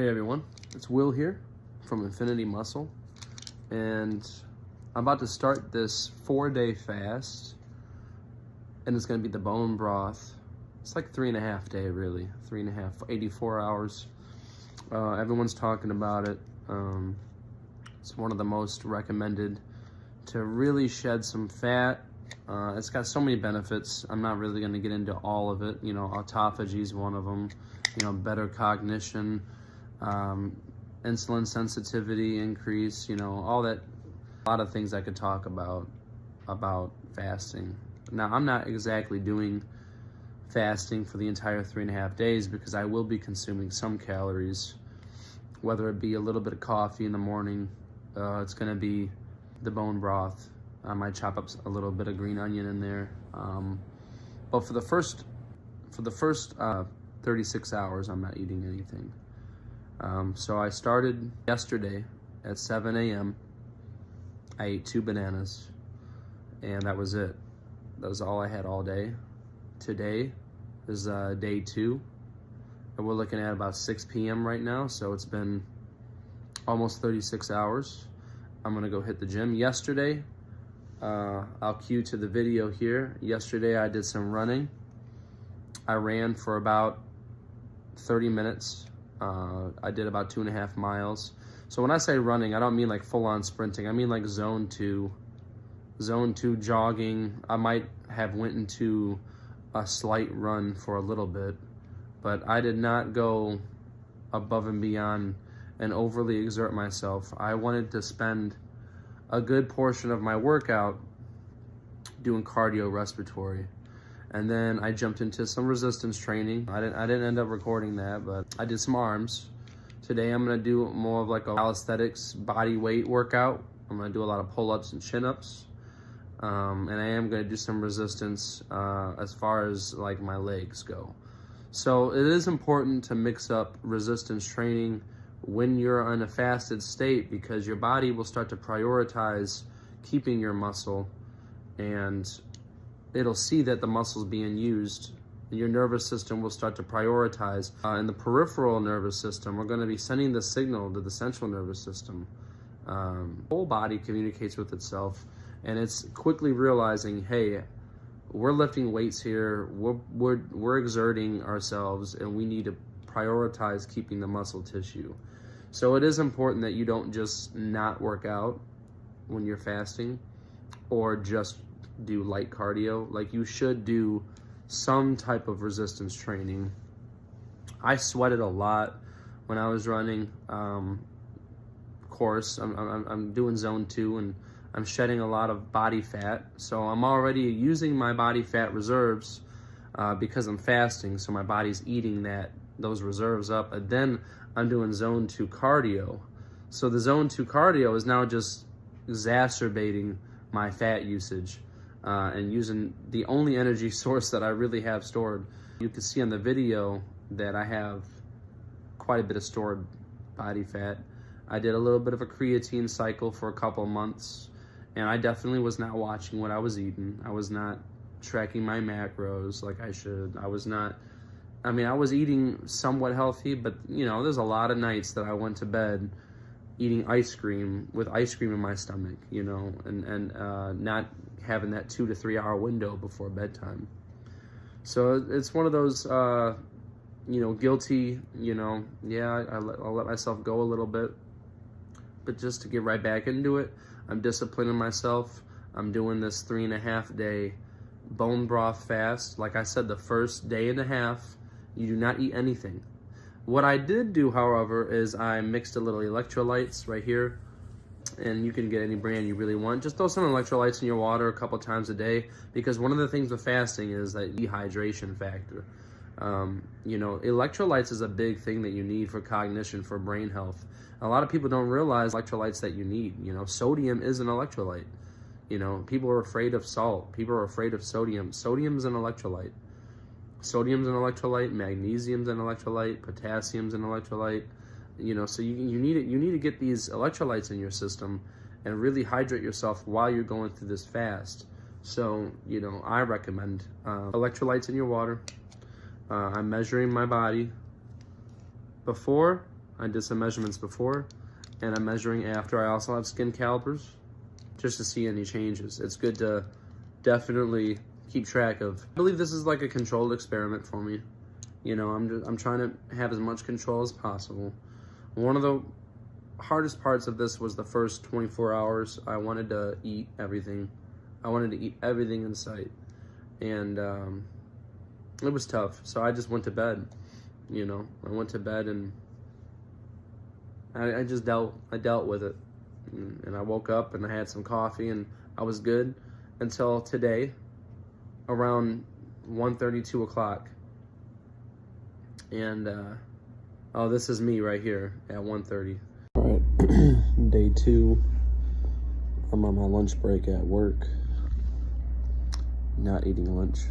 Hey everyone, it's Will here from Infinity Muscle, and I'm about to start this 4-day fast, and it's going to be the bone broth. It's like 3.5 day really, 84 hours. Everyone's talking about it. It's one of the most recommended to really shed some fat. It's got so many benefits. I'm not really going to get into all of it. You know, autophagy is one of them. You know, better cognition, insulin sensitivity increase, you know, all that. A lot of things I could talk about fasting. Now, I'm not exactly doing fasting for the entire 3.5 days because I will be consuming some calories, whether it be a little bit of coffee in the morning. It's going to be the bone broth. I might chop up a little bit of green onion in there. But for the first 36 hours, I'm not eating anything. So I started yesterday at 7 a.m. I ate 2 bananas, and that was it. That was all I had all day. Today is day 2, and we're looking at about 6 p.m. right now, so it's been almost 36 hours. I'm gonna go hit the gym. Yesterday, I'll cue to the video here. Yesterday I did some running. I ran for about 30 minutes. I did about 2.5 miles. So when I say running, I don't mean like full-on sprinting. I mean like zone 2 jogging. I might have went into a slight run for a little bit, but I did not go above and beyond and overly exert myself. I wanted to spend a good portion of my workout doing cardio respiratory. And then I jumped into some resistance training. I didn't end up recording that, but I did some arms. Today I'm gonna do more of like a calisthenics body weight workout. I'm gonna do a lot of pull-ups and chin-ups. And I am gonna do some resistance as far as like my legs go. So it is important to mix up resistance training when you're in a fasted state, because your body will start to prioritize keeping your muscle, and it'll see that the muscle's being used, and your nervous system will start to prioritize. In the peripheral nervous system, we're going to be sending the signal to the central nervous system. The whole body communicates with itself, and it's quickly realizing, hey, we're lifting weights here, we're exerting ourselves, and we need to prioritize keeping the muscle tissue. So it is important that you don't just not work out when you're fasting, or just do light cardio. Like, you should do some type of resistance training. I sweated a lot when I was running. Of course, I'm doing zone 2, and I'm shedding a lot of body fat. So I'm already using my body fat reserves because I'm fasting. So my body's eating those reserves up. And then I'm doing zone 2 cardio. So the zone 2 cardio is now just exacerbating my fat usage. And using the only energy source that I really have stored. You can see on the video that I have quite a bit of stored body fat. I did a little bit of a creatine cycle for a couple months, and I definitely was not watching what I was eating. I was not tracking my macros like I should. I was eating somewhat healthy, but you know, there's a lot of nights that I went to bed eating ice cream with ice cream in my stomach, you know, and not having that 2 to 3 hour window before bedtime. So it's one of those, you know, guilty, you know, yeah, I'll let myself go a little bit, but just to get right back into it, I'm disciplining myself. I'm doing this 3.5 day bone broth fast. Like I said, the first day and a half, you do not eat anything. What I did do, however, is I mixed a little electrolytes right here, and you can get any brand you really want. Just throw some electrolytes in your water a couple times a day, because one of the things with fasting is that dehydration factor. You know, electrolytes is a big thing that you need for cognition, for brain health. A lot of people don't realize electrolytes that you need. You know, sodium is an electrolyte. You know, people are afraid of salt. People are afraid of sodium. Sodium's an electrolyte. Sodium's an electrolyte, magnesium's an electrolyte, potassium's an electrolyte. You know, so you need to get these electrolytes in your system and really hydrate yourself while you're going through this fast. So, you know, I recommend electrolytes in your water. I'm measuring my body. Before, I did some measurements before, and I'm measuring after. I also have skin calipers just to see any changes. It's good to definitely keep track of. I believe this is like a controlled experiment for me. You know, I'm trying to have as much control as possible. One of the hardest parts of this was the first 24 hours. I wanted to eat everything. I wanted to eat everything in sight. And it was tough. So I just went to bed. You know, I went to bed and I just dealt with it. And I woke up and I had some coffee and I was good until today around 1:30, 2 o'clock. And oh, this is me right here at 1:30. All right, day 2. I'm on my lunch break at work. Not eating lunch.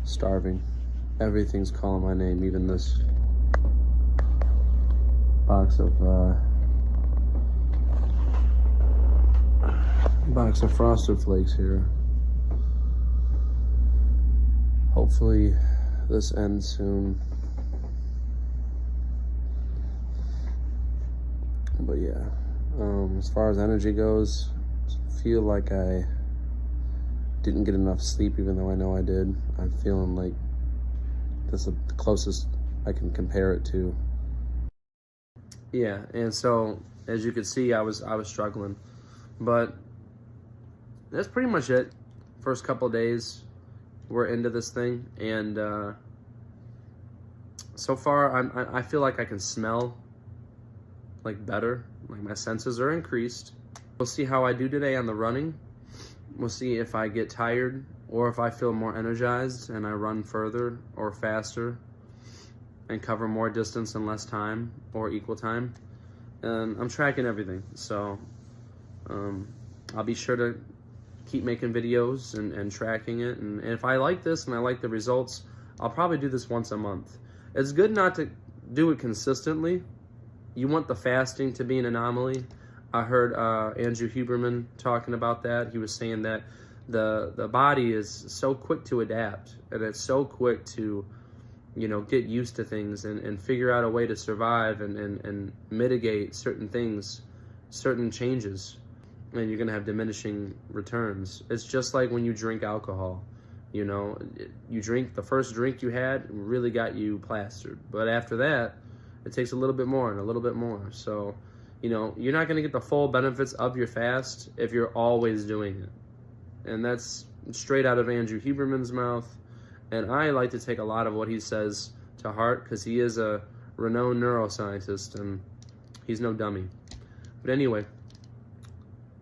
Starving. Everything's calling my name, even this box of Frosted Flakes here. Hopefully this ends soon. But yeah, as far as energy goes, I feel like I didn't get enough sleep, even though I know I did. I'm feeling like this is the closest I can compare it to. Yeah, and so as you can see, I was struggling, but that's pretty much it. First couple of days, we're into this thing, and so far I feel like I can smell like better. Like my senses are increased. We'll see how I do today on the running. We'll see if I get tired or if I feel more energized and I run further or faster and cover more distance in less time or equal time. And I'm tracking everything, so I'll be sure to keep making videos and tracking it. And if I like this and I like the results, I'll probably do this once a month. It's good not to do it consistently. You want the fasting to be an anomaly. I heard Andrew Huberman talking about that. He was saying that the body is so quick to adapt, and it's so quick to, you know, get used to things and figure out a way to survive and mitigate certain things, certain changes, and you're gonna have diminishing returns. It's just like when you drink alcohol. You know, you drink, the first drink you had really got you plastered, but after that, it takes a little bit more and a little bit more. So, you know, you're not going to get the full benefits of your fast if you're always doing it. And that's straight out of Andrew Huberman's mouth. And I like to take a lot of what he says to heart because he is a renowned neuroscientist and he's no dummy. But anyway,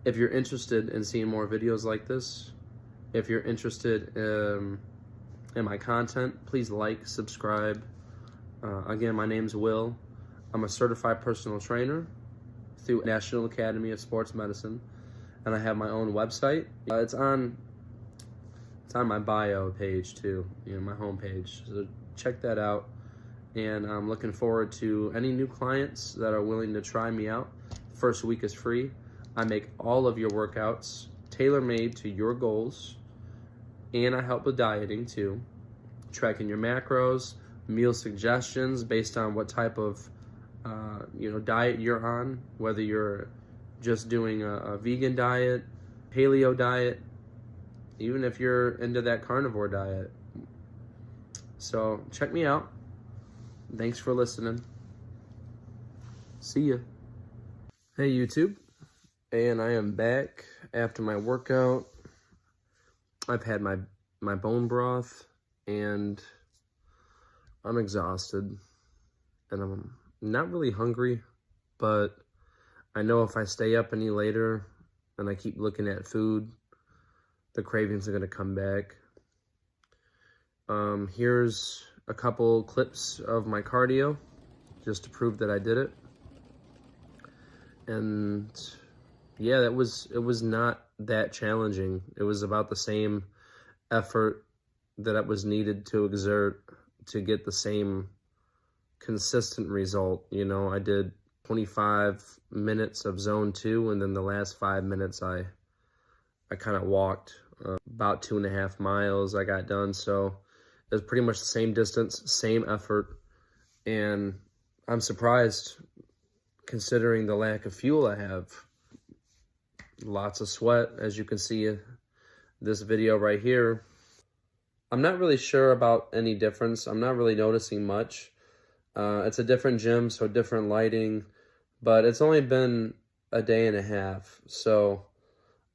if you're interested in seeing more videos like this, if you're interested in my content, please like, subscribe. Again, my name's Will. I'm a certified personal trainer through National Academy of Sports Medicine, and I have my own website. It's on my bio page too, you know, my homepage. So check that out. And I'm looking forward to any new clients that are willing to try me out. First week is free. I make all of your workouts tailor-made to your goals, and I help with dieting too, tracking your macros, meal suggestions based on what type of diet you're on, whether you're just doing a vegan diet, paleo diet, even if you're into that carnivore diet. So check me out. Thanks for listening. See ya. Hey YouTube, and I am back after my workout. I've had my bone broth and I'm exhausted and I'm not really hungry, but I know if I stay up any later and I keep looking at food, the cravings are going to come back. Here's a couple clips of my cardio just to prove that I did it. And yeah, it was not that challenging. It was about the same effort that was needed to exert to get the same consistent result. You know, I did 25 minutes of zone 2, and then the last 5 minutes I kind of walked about 2.5 miles I got done. So it was pretty much the same distance, same effort, And I'm surprised considering the lack of fuel I have. Lots of sweat, as you can see in this video right here. I'm not really sure about any difference. I'm not really noticing much. It's a different gym, so different lighting, but it's only been a day and a half, so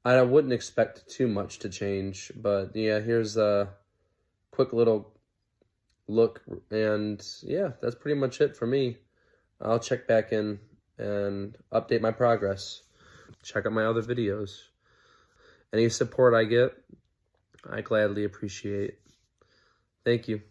I wouldn't expect too much to change. But yeah, here's a quick little look, and yeah, that's pretty much it for me. I'll check back in and update my progress. Check out my other videos. Any support I get, I gladly appreciate. Thank you.